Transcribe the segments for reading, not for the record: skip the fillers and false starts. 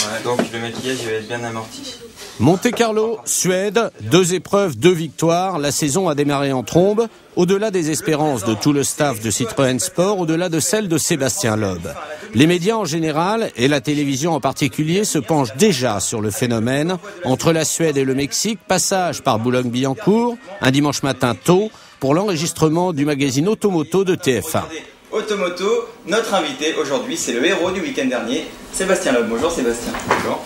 Ouais, donc le maquillage va être bien amorti. Monte-Carlo, Suède, 2 épreuves, 2 victoires. La saison a démarré en trombe. Au-delà des espérances de tout le staff de Citroën Sport, au-delà de celles de Sébastien Loeb. Les médias en général et la télévision en particulier se penchent déjà sur le phénomène. Entre la Suède et le Mexique, passage par Boulogne-Billancourt, un dimanche matin tôt, pour l'enregistrement du magazine Automoto de TF1. Automoto, notre invité aujourd'hui, c'est le héros du week-end dernier, Sébastien Loeb. Bonjour Sébastien. Bonjour.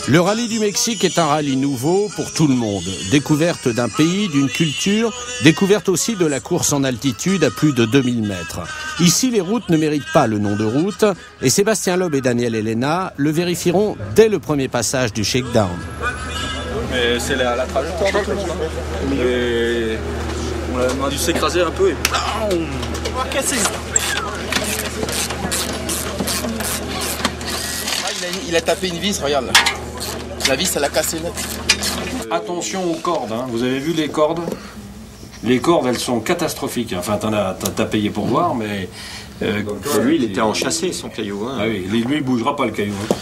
Le rallye du Mexique est un rallye nouveau pour tout le monde. Découverte d'un pays, d'une culture, découverte aussi de la course en altitude à plus de 2000 mètres. Ici, les routes ne méritent pas le nom de route et Sébastien Loeb et Daniel Elena le vérifieront dès le premier passage du shakedown. Mais c'est la trajectoire de tout le monde. Mais on a dû s'écraser un peu et on va casser. Il a tapé une vis, regarde là. La vis, elle a cassé net. Attention aux cordes, hein. Vous avez vu les cordes? Les cordes, elles sont catastrophiques. Enfin, t'as payé pour voir, mais... lui, il était en chassé, son caillou. Hein. Ah oui, lui, il bougera pas, le caillou. Hein.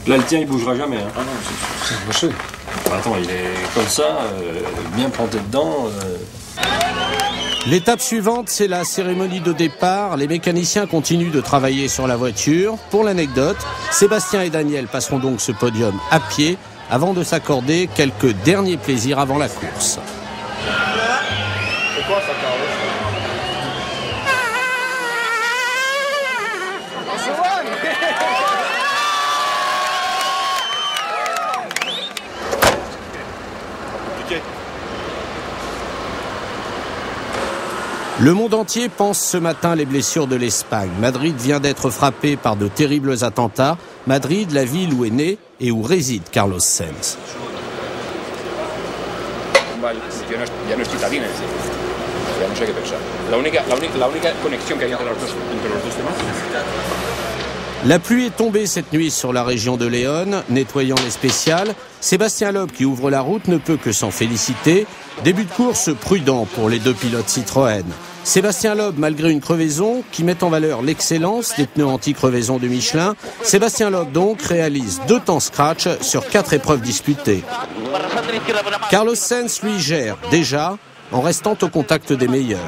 Là, le tien, il bougera jamais. Hein. Ah non, c'est moché. Attends, il est comme ça, bien planté dedans. L'étape suivante, c'est la cérémonie de départ. Les mécaniciens continuent de travailler sur la voiture. Pour l'anecdote, Sébastien et Daniel passeront donc ce podium à pied avant de s'accorder quelques derniers plaisirs avant la course. C'est quoi ça, Carlos? Le monde entier pense ce matin les blessures de l'Espagne. Madrid vient d'être frappé par de terribles attentats. Madrid, la ville où est né et où réside Carlos Sainz. La pluie est tombée cette nuit sur la région de Léon, nettoyant les spéciales. Sébastien Loeb, qui ouvre la route, ne peut que s'en féliciter. Début de course prudent pour les 2 pilotes Citroën. Sébastien Loeb, malgré une crevaison qui met en valeur l'excellence des pneus anti-crevaison de Michelin, Sébastien Loeb donc réalise 2 temps scratch sur 4 épreuves disputées. Carlos Sainz lui gère déjà en restant au contact des meilleurs.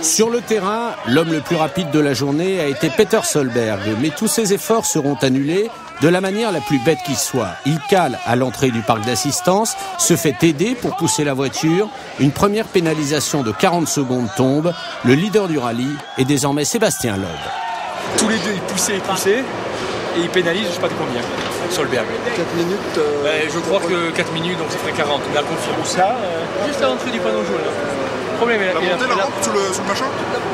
Sur le terrain, l'homme le plus rapide de la journée a été Peter Solberg, mais tous ses efforts seront annulés de la manière la plus bête qui soit. Il cale à l'entrée du parc d'assistance, se fait aider pour pousser la voiture. Une première pénalisation de 40 secondes tombe. Le leader du rallye est désormais Sébastien Loeb. Tous les deux, ils poussaient et ils pénalisent, je sais pas de combien. Solberg. 4 minutes. Je crois que 4 minutes, donc ça ferait 40. Mais à confirmer ça, juste à l'entrée du panneau jaune. Le problème est la montée, la rampe sur le machin.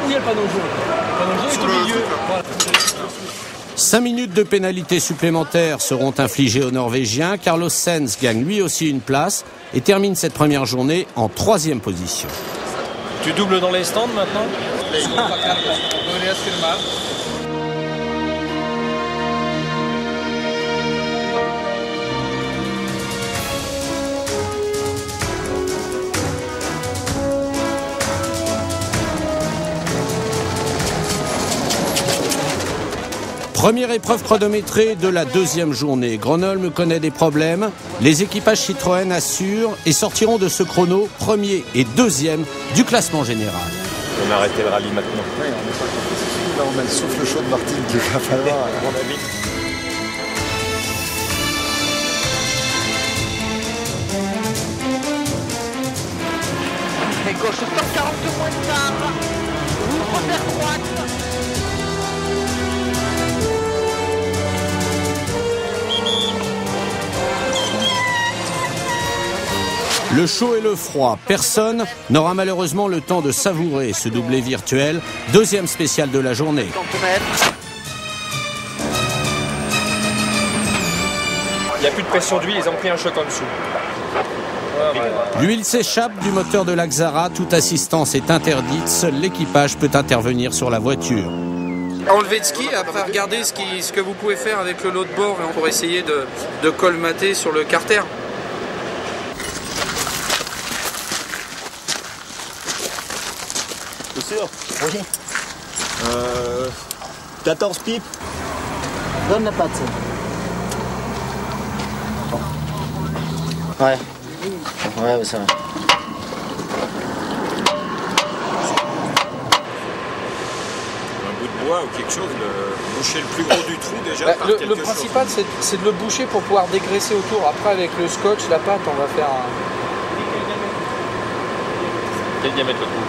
Il y a le panneau jaune. Le panneau jaune est au milieu. Voilà. 5 minutes de pénalité supplémentaires seront infligées aux Norvégiens. Carlos Sainz gagne lui aussi une place et termine cette première journée en 3e position. Tu doubles dans les stands maintenant? Première épreuve chronométrée de la 2e journée. Grenoble connaît des problèmes. Les équipages Citroën assurent et sortiront de ce chrono 1er et 2e du classement général. On a arrêté le rallye maintenant. Oui, on n'est pas compétitif. Là, on a le souffle chaud de Martine qu'il va falloir, à mon avis. Et gauche, 142 moins de quart. Ouvre vers droite. Le chaud et le froid, personne n'aura malheureusement le temps de savourer ce doublé virtuel, 2e spécial de la journée. n'y a plus de pression d'huile, ils ont pris un choc en dessous. L'huile s'échappe du moteur de l'Axara, toute assistance est interdite, seul l'équipage peut intervenir sur la voiture. Enlever de ski, après regarder ce que vous pouvez faire avec le lot de bord pour essayer de colmater sur le carter. C'est sûr? Oui. 14 pipes. Donne la patte. Ouais. Ouais, ça va. Ou quelque chose, boucher le plus gros du trou déjà. Le principal, c'est de le boucher pour pouvoir dégraisser autour. Après, avec le scotch, la pâte, on va faire un... Quel diamètre le trou?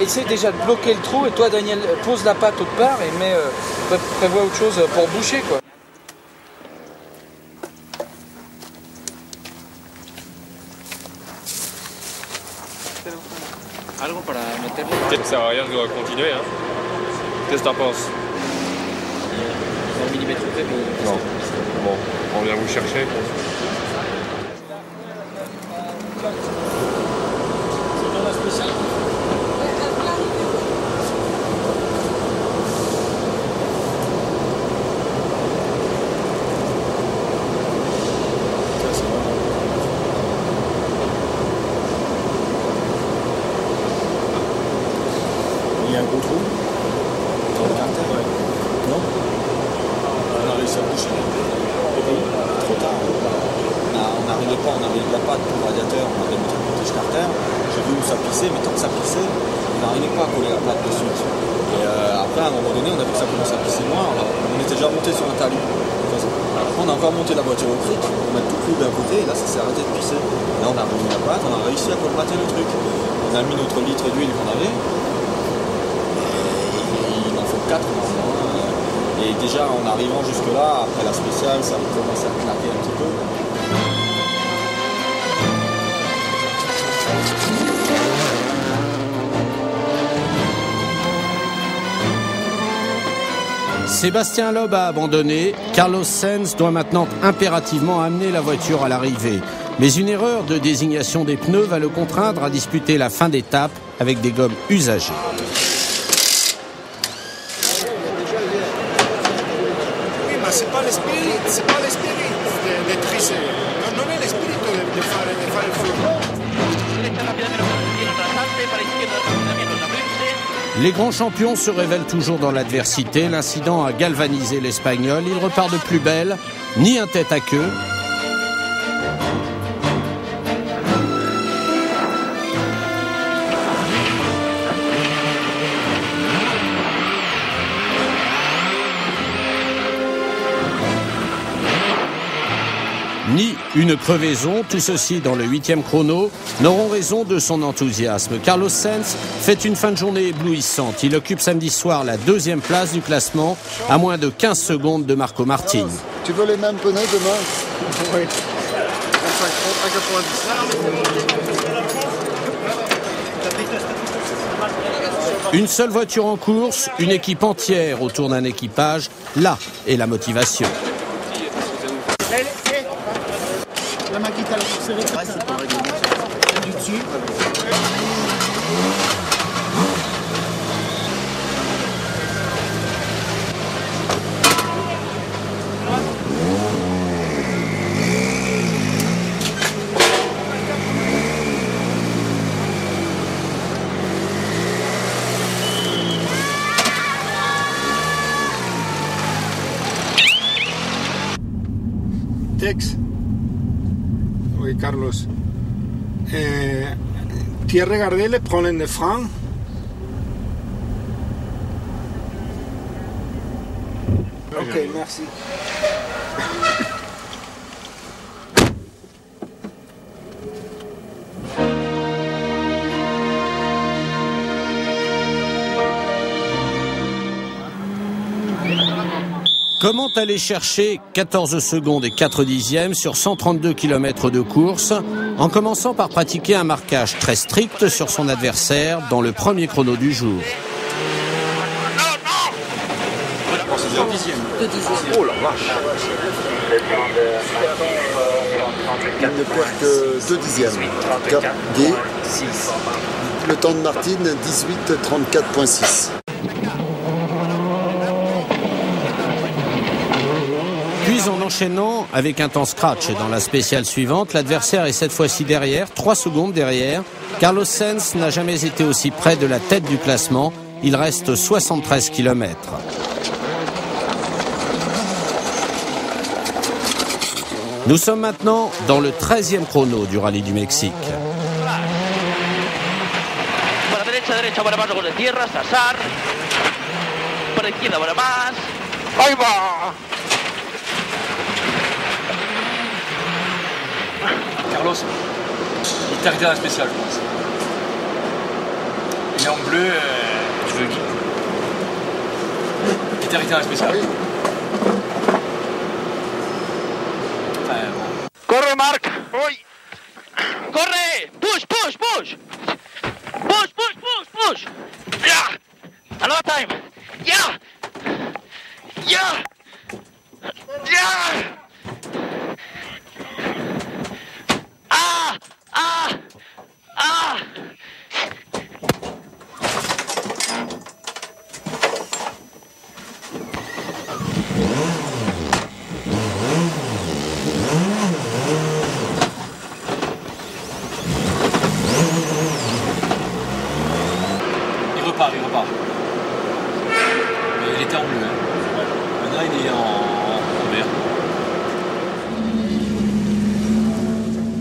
Essaye déjà de bloquer le trou et toi, Daniel, pose la pâte autre part et prévois autre chose pour boucher, quoi. Ça sert à rien de continuer, hein. Qu'est-ce que t'en penses? Non. Bon, on vient vous chercher. Il y a un gros trou dans le carter. Ouais. Non? On a réussi à boucher. Trop tard. On n'arrivait pas, on avait de la pâte pour le radiateur, on avait notre protège carter. J'ai vu où ça pissait, mais tant que ça pissait, on n'arrivait pas à coller la pâte dessus. Et après, à un moment donné, on a vu que ça commençait à pisser moins. Alors, on était déjà monté sur un talus. Après, on a encore monté la voiture au cric, on met tout d'un côté, et là, ça s'est arrêté de pisser. Là, on a remis la pâte, on a réussi à colmater le truc. On a mis notre litre d'huile qu'on avait. Il en faut 4 maintenant. Et déjà en arrivant jusque là, après la spéciale, ça commence à claquer un petit peu. Sébastien Loeb a abandonné. Carlos Sainz doit maintenant impérativement amener la voiture à l'arrivée. Mais une erreur de désignation des pneus va le contraindre à disputer la fin d'étape avec des gommes usagées. C'est pas l'esprit de tricher. Non è l'espirito di fare il furbo. Les grands champions se révèlent toujours dans l'adversité. L'incident a galvanisé l'Espagnol. Il repart de plus belle, ni un tête à queue. Ni une crevaison, tout ceci dans le 8e chrono, n'auront raison de son enthousiasme. Carlos Sainz fait une fin de journée éblouissante. Il occupe samedi soir la 2e place du classement, à moins de 15 secondes de Marco Martin. Tu veux les mêmes pneus demain? Oui. 1,90. Une seule voiture en course, une équipe entière autour d'un équipage. Là est la motivation. La maquita, c'est du dessus. Tex. Oui, Carlos. Tu as regardé les problèmes de frein? Ok, merci. Comment aller chercher 14 secondes et 4 dixièmes sur 132 km de course, en commençant par pratiquer un marquage très strict sur son adversaire dans le premier chrono du jour. Oh la vache. Il ne perd que 2 dixièmes. Gay. Le temps de Martine, 18:34.6. Puis en enchaînant avec un temps scratch dans la spéciale suivante, l'adversaire est cette fois-ci derrière, 3 secondes derrière. Carlos Sainz n'a jamais été aussi près de la tête du classement. Il reste 73 km. Nous sommes maintenant dans le 13e chrono du Rallye du Mexique. Para derecha, para más de tierra, Sassar. Para izquierda, para más. ¡Ahí va! Carlos, il t'a arrêté dans la spéciale, je pense. Il est en bleu, je veux guider. Il t'a arrêté dans la spéciale. ¡Corre, Marc! ¡Uy! ¡Corre! ¡Push, push, push! ¡Push, push, push, push! ¡Ya! ¡Another time! ¡Ya! ¡Ya! ¡Ya! ¡Ah! ¡Ah! ¡Ah! Il repart. Mais il était en bleu. Hein. Maintenant il est en vert.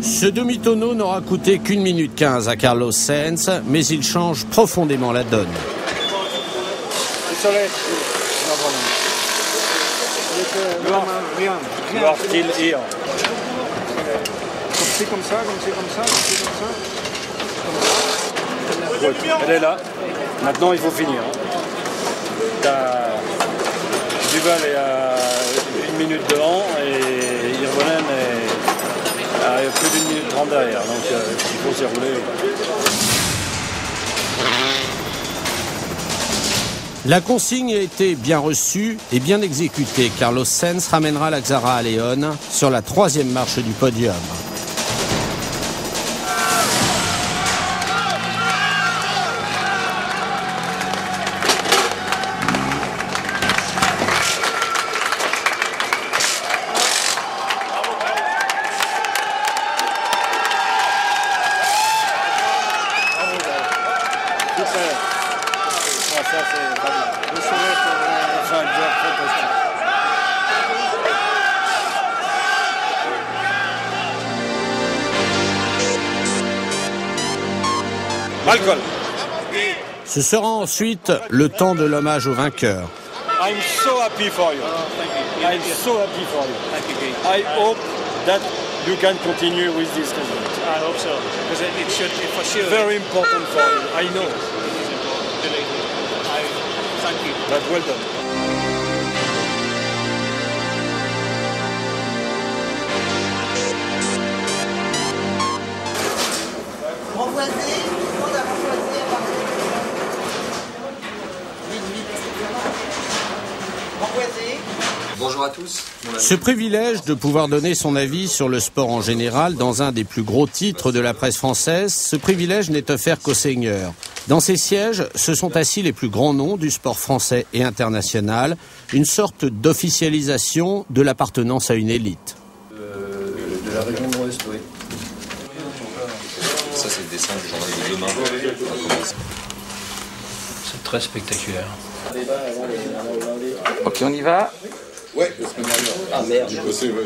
Ce demi-tonneau n'aura coûté qu'1 minute 15 à Carlos Sainz, mais il change profondément la donne. You are still here. Comme ça. Elle est là. Maintenant, il faut finir. Duval est à 1 minute devant et Hirvonen est à plus d'1 minute 30 derrière. Donc, il faut s'y rouler. La consigne a été bien reçue et bien exécutée. Carlos Sainz ramènera la Xara à León sur la 3e marche du podium. Alcool. Ce sera ensuite le temps de l'hommage au vainqueur. I'm so happy for you. I'm so happy for you. I hope that you can continue with this result. I hope so, because it should, for sure. Very important for you. I know. Thank you. But well done. Bonjour à tous. Ce privilège de pouvoir donner son avis sur le sport en général dans un des plus gros titres de la presse française, ce privilège n'est offert qu'aux seigneurs. Dans ces sièges, se sont assis les plus grands noms du sport français et international, une sorte d'officialisation de l'appartenance à une élite. De la région de l'Ouest, oui. Ça, c'est le dessin du journal de demain. C'est très spectaculaire. Ok, on y va. Ouais, la semaine dernière. Ah merde. J'ai bossé, ouais.